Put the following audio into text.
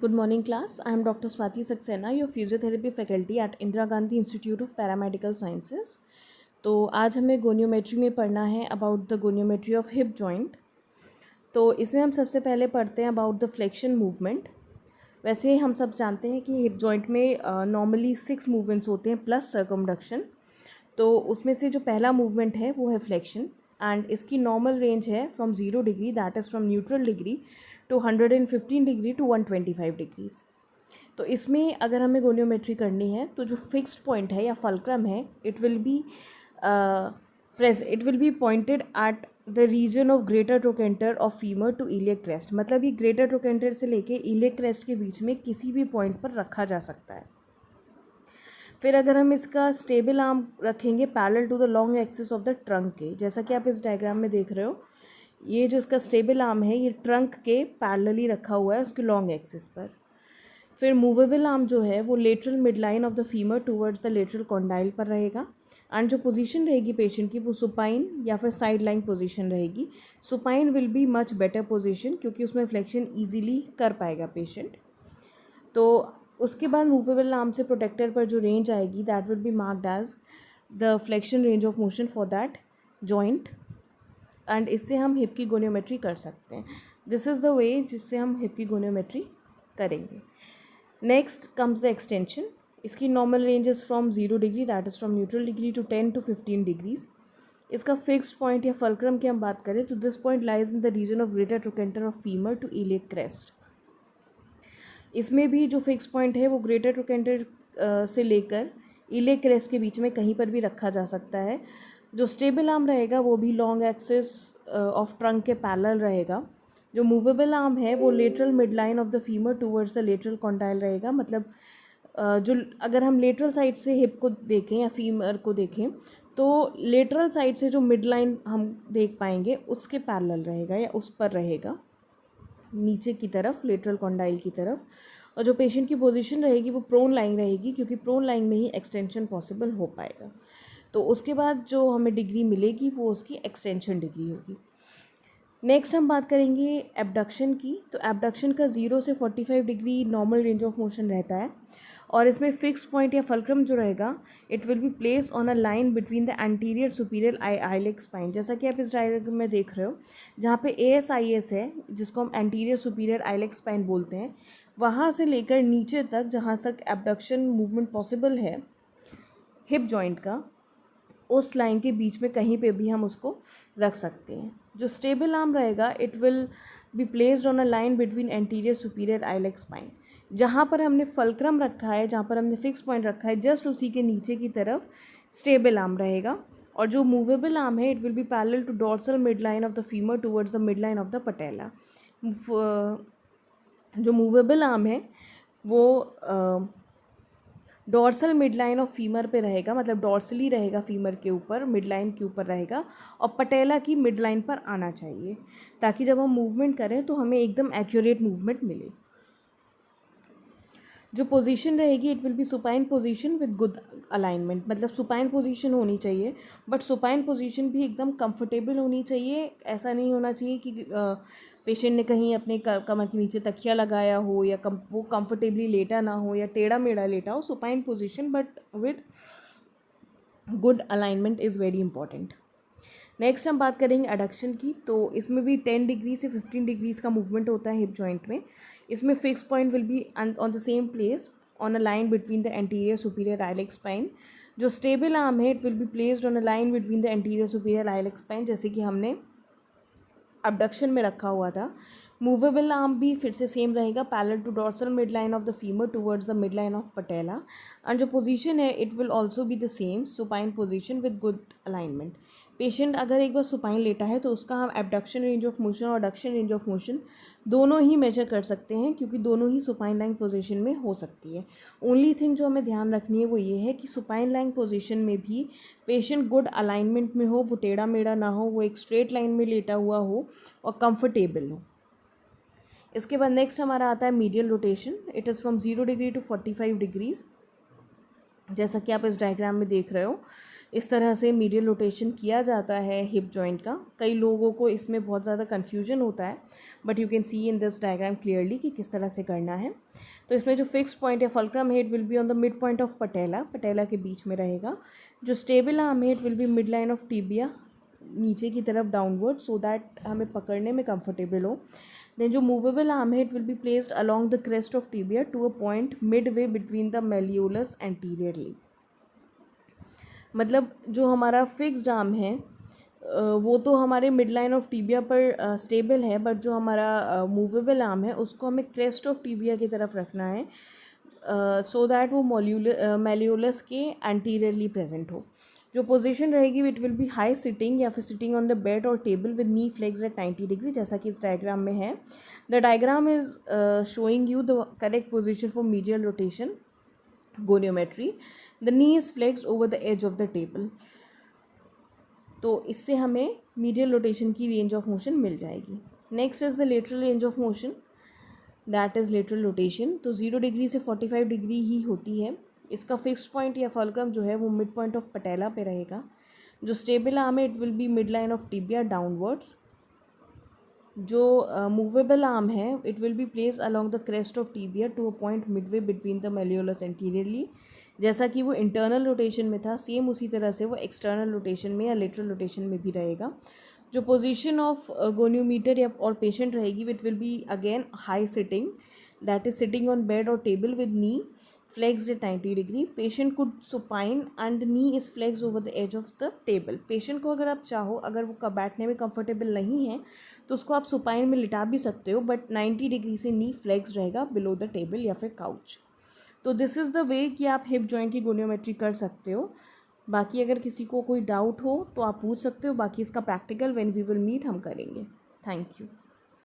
Good morning, class. I am Dr. Swati Saxena, your physiotherapy faculty at Indira Gandhi Institute of Paramedical Sciences. तो आज हमें गोनियोमेट्री में पढ़ना है about the goniometry of hip joint. तो इसमें हम सबसे पहले पढ़ते हैं अबाउट द फ्लेक्शन मूवमेंट. वैसे हम सब जानते हैं कि हिप जॉइंट में नॉर्मली 6 मूवमेंट्स होते हैं प्लस सर्कमडक्शन. तो उसमें से जो पहला मूवमेंट है वो है फ्लेक्शन एंड इसकी नॉर्मल रेंज है from 0 degree, that is from neutral degree to 115 degree to 125 degrees. तो इसमें अगर हमें गोनियोमेट्री करनी है तो जो फिक्स्ड पॉइंट है या फल्क्रम है it will be pointed at the region of greater trochanter of femur to iliac crest. मतलब ये ग्रेटर ट्रोकेंटर से लेके इलियक क्रेस्ट के बीच में किसी भी पॉइंट पर रखा जा सकता है. फिर अगर हम इसका स्टेबल आर्म रखेंगे parallel to the long axis of the trunk के, जैसा कि आप इस डायग्राम में देख रहे हो, ये जो इसका स्टेबल आर्म है ये ट्रंक के पैरेलली रखा हुआ है उसके लॉन्ग एक्सिस पर. फिर मूवेबल आर्म जो है वो lateral mid line of the femur towards the lateral condyle पर रहेगा एंड जो पोजीशन रहेगी पेशेंट की वो सुपाइन या फिर साइड लाइन पोजीशन रहेगी. Supine will be much better position क्योंकि उसमें फ्लेक्शन ईजीली कर पाएगा पेशेंट. तो उसके बाद मूवेबल आर्म से प्रोटेक्टर पर जो रेंज आएगी that will be marked as the flexion range of motion for that joint and इससे हम हिप की गोनियोमेट्री कर सकते हैं. दिस इज़ द वे जिससे हम हिप की गोनियोमेट्री करेंगे. Next comes the extension. इसकी normal range is from 0 degree, that is from neutral degree to 10 to 15 degrees. इसका फिक्स्ड पॉइंट या फल्क्रम की हम बात करें तो this point lies in the region of greater trochanter of femur to iliac crest. इसमें भी जो फिक्स पॉइंट है वो ग्रेटर ट्रोकेंटर से लेकर इलियक क्रेस्ट के बीच में कहीं पर भी रखा जा सकता है. जो स्टेबल आर्म रहेगा वो भी लॉन्ग एक्सिस ऑफ ट्रंक के पैरेलल रहेगा. जो मूवेबल आर्म है वो lateral mid line of the femur towards the lateral condyle रहेगा. मतलब जो अगर हम लेटरल साइड से हिप को देखें या फीमर को देखें तो लेटरल साइड से जो मिड लाइन हम देख पाएंगे उसके पैरेलल रहेगा या उस पर रहेगा नीचे की तरफ, लेटरल कॉन्डाइल की तरफ. और जो पेशेंट की पोजीशन रहेगी वो प्रोन लाइन रहेगी क्योंकि प्रोन लाइन में ही एक्सटेंशन पॉसिबल हो पाएगा. तो उसके बाद जो हमें डिग्री मिलेगी वो उसकी एक्सटेंशन डिग्री होगी. नेक्स्ट हम बात करेंगे एबडक्शन की. तो एबडक्शन का 0 से 45 degree normal range of motion रहता है और इसमें फिक्स पॉइंट या फल्क्रम जो रहेगा it will be place on a line between the anterior superior iliac spine. जैसा कि आप इस डायग्राम में देख रहे हो जहाँ पे ASIS है जिसको हम एंटीरियर सुपीरियर आइलेक स्पाइन बोलते हैं, वहाँ से लेकर नीचे तक जहाँ तक एबडक्शन मूवमेंट पॉसिबल है हिप जॉइंट का, उस लाइन के बीच में कहीं पे भी हम उसको रख सकते हैं. जो स्टेबल आर्म रहेगा it will be placed on a line between anterior superior iliac spine. जहाँ पर हमने फल्क्रम रखा है, जहाँ पर हमने फिक्स पॉइंट रखा है, जस्ट उसी के नीचे की तरफ स्टेबल आर्म रहेगा. और जो मूवेबल आर्म है it will be parallel to dorsal mid line of the femur towards the mid line of the patella. जो मूवेबल आर्म है वो dorsal mid line of femur पे रहेगा, मतलब डॉर्सली रहेगा फीमर के ऊपर, मिड लाइन के ऊपर रहेगा और पटेला की मिड लाइन पर आना चाहिए ताकि जब हम मूवमेंट करें तो हमें एकदम एक्यूरेट मूवमेंट मिले. जो पोजीशन रहेगी it will B supine position with good alignment. मतलब सुपाइन पोजीशन होनी चाहिए बट सुपाइन पोजीशन भी एकदम कंफर्टेबल होनी चाहिए. ऐसा नहीं होना चाहिए कि पेशेंट ने कहीं अपने कमर के नीचे तकिया लगाया हो या वो कंफर्टेबली लेटा ना हो या टेढ़ा मेढ़ा लेटा हो. Supine position but with good alignment is very important. Next हम बात करेंगे एडक्शन की. तो इसमें भी 10 डिग्री से 15 डिग्रीज का मूवमेंट होता है हिप जॉइंट में. इसमें fix point will be on the same place on a line between the anterior superior iliac spine. जो स्टेबल आर्म है it will be placed on a line between the anterior superior iliac spine जैसे कि हमने abduction में रखा हुआ था. Movable arm भी फिर से सेम रहेगा parallel to dorsal mid line of the femur towards the mid line of patella. And जो पोजीशन है it will also be the same supine position with good alignment. Patient अगर एक बार supine लेटा है तो उसका हम एबडक्शन रेंज ऑफ मोशन और एडक्शन रेंज ऑफ मोशन दोनों ही मेजर कर सकते हैं क्योंकि दोनों ही सुपाइन लाइंग पोजीशन में हो सकती है. ओनली थिंग जो हमें ध्यान रखनी है वो ये है कि सुपाइन लाइंग पोजीशन में भी पेशेंट गुड अलाइनमेंट में हो, वो टेढ़ा मेढ़ा ना हो, वो एक स्ट्रेट लाइन में लेटा हुआ हो और कंफर्टेबल हो. इसके बाद नेक्स्ट हमारा आता है medial rotation. It is from 0 degree to 45 degrees जैसा कि आप इस डायग्राम में देख रहे हो. इस तरह से मीडियल रोटेशन किया जाता है हिप जॉइंट का। कई लोगों को इसमें बहुत ज़्यादा कन्फ्यूजन होता है, but you can see in this diagram clearly कि किस तरह से करना है। तो इसमें जो फिक्स पॉइंट है fulcrum head will be on the mid point of patella, patella के बीच में रहेगा। जो stable arm head will be mid line of tibia, नीचे की तरफ डाउनवर्ड, सो दैट हमें पकड़ने में कंफर्टेबल हो। देन जो movable arm head will be placed along the crest of tibia to a point mid way between the malleolus anteriorly. मतलब जो हमारा फिक्स्ड आर्म है वो तो हमारे मिड लाइन ऑफ टीबिया पर स्टेबल है, बट जो हमारा मूवेबल आर्म है उसको हमें क्रेस्ट ऑफ टीबिया की तरफ रखना है, सो दैट वो मेलियोलस के एंटीरियरली प्रेजेंट हो। जो पोजीशन रहेगी it will be high sitting या फिर सिटिंग ऑन द बेड और table with knee flex at 90 degree, जैसा कि इस डायग्राम में है। The diagram is showing you the correct position for medial rotation goniometry. The knee is flexed over the edge of the table. तो इससे हमें medial rotation की range of motion मिल जाएगी। Next is the lateral range of motion, that is lateral rotation. तो 0 degree से 45 degree ही होती है। इसका फिक्स्ड पॉइंट या फल्क्रम जो है वो मिड पॉइंट ऑफ पटेला पे रहेगा। जो स्टेबल आर्म है it will be mid line of tibia downwards. जो मूवेबल आर्म है it will be place along the crest of tibia to a point midway between the malleolus anteriorly. जैसा कि वो internal rotation में था same उसी तरह से वो एक्सटर्नल रोटेशन में या लेटरल रोटेशन में भी रहेगा। जो पोजीशन ऑफ गोनियोमीटर या और पेशेंट रहेगी it will be again high sitting, that is sitting on bed और table with knee flexed at 90 degree. Patient could supine and the knee is flexed over the edge of the table. Patient को अगर आप चाहो, अगर वो बैठने में comfortable नहीं है तो उसको आप सुपाइन में लिटा भी सकते हो, बट 90 डिग्री से नी फ्लेक्स रहेगा बिलो द टेबल या फिर काउच। तो दिस इज़ द वे कि आप हिप जॉइंट की गोनियोमेट्री कर सकते हो। बाकी अगर किसी को कोई डाउट हो तो आप पूछ सकते हो, बाकी इसका practical when we will meet हम करेंगे। Thank you.